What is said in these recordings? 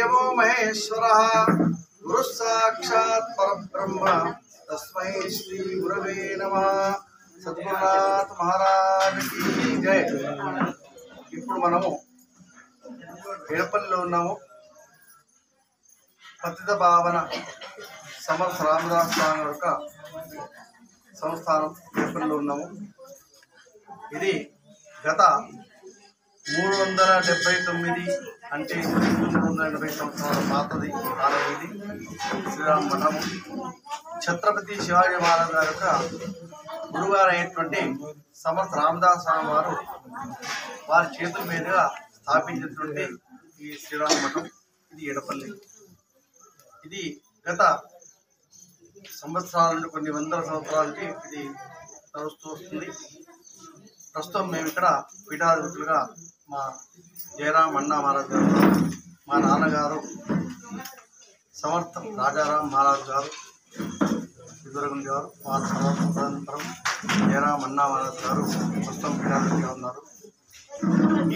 गुरुदेवो महेश्वरः गुरुः साक्षात् परब्रह्म तस्मै श्री गुरवे नमः। सद्गुरुनाथ महाराज की जय। ఇప్పుడు మనము ఎడపల్లిలో ఉన్నాము. పతిత భావన సమర్థ రామదాస్ స్వామి యొక్క సంస్థానం ఎడపల్లిలో ఉన్నాము. ఇది గత 379 అంటే 380 సంవత్సరాల పాతది ఆలయం. ఇది శ్రీరామ మఠము. ఛత్రపతి శివాజీ మహారాజ్ గారి యొక్క గురుగారు అయినటువంటి సమర్థ రామదాస్ స్వామి వారు వారి చేతుల మీదుగా స్థాపించినటువంటి ఈ శ్రీరామ మఠం ఇది ఎడపల్లి. ఇది గత సంవత్సరాల నుండి కొన్ని వందల సంవత్సరాలకి ఇది నడుస్తూ వస్తుంది. ప్రస్తుతం మేము ఇక్కడ పీఠాధిపతులుగా మా జయరాం అన్నా మహారాజ్ గారు, మా నాన్నగారు సమర్థ రాజారాం మహారాజ్ గారు ఎదురుగుండి గారు, మా తదనంతరం జయరాం అన్నా మహారాజ్ గారు ప్రస్తుతం పీఠాధిపతిగా ఉన్నారు.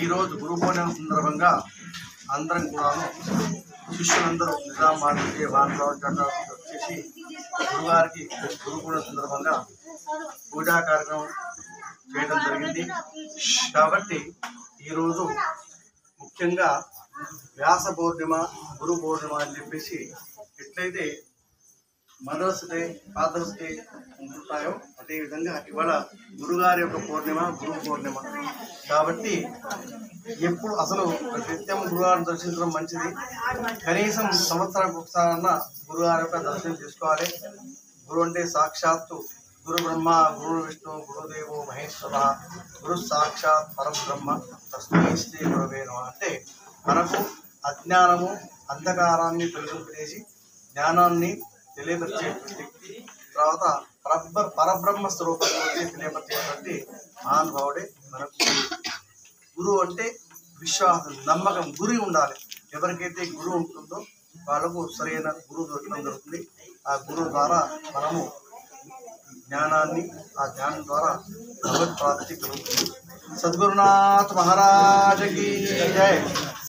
ఈరోజు గురు పూర్ణిమ సందర్భంగా అందరం కూడాను శిష్యులందరూ నిజామాబాద్ వచ్చేసి గురువారికి గురు పూర్ణిమ సందర్భంగా పూజా కార్యక్రమం చేయడం జరిగింది. కాబట్టి ఈరోజు ముఖ్యంగా వ్యాస పౌర్ణిమ, గురు పౌర్ణిమ అని చెప్పేసి ఎట్లయితే మదర్స్ డే, ఫాదర్స్ డే ఉంటుంటాయో అదేవిధంగా ఇవాళ గురుగారి యొక్క పూర్ణిమ, గురు పూర్ణిమ. కాబట్టి ఎప్పుడు అసలు నిత్యం గురుగారిని దర్శించడం మంచిది. కనీసం సంవత్సరానికి ఒకసారన్నా గురుగారి యొక్క దర్శనం చేసుకోవాలి. గురు అంటే సాక్షాత్తు గురు బ్రహ్మ, గురు విష్ణు, గురుదేవో మహేశ్వర, గురు సాక్షాత్ పరబ్రహ్మ తస్మై శ్రీ గురవే నమః. అంటే మనకు అజ్ఞానము, అంధకారాన్ని తొలగింపజేసి జ్ఞానాన్ని తెలియపరిచేటువంటి, తర్వాత పరబ్రహ్మ స్వరూపంలో తెలియపరిచేటువంటి మహానుభావుడే మనకు గురువు. అంటే విశ్వాసం, నమ్మకం, గురి ఉండాలి. ఎవరికైతే గురువు ఉంటుందో వాళ్ళకు సరైన గురువు దొరకడం జరుగుతుంది. ఆ గురువు ద్వారా మనము జ్ఞానాన్ని, ఆ జ్ఞానం ద్వారా భగవత్ ప్రాప్తి కలుగుతుంది. సద్గురునాథ్ మహారాజ్ కీ జై.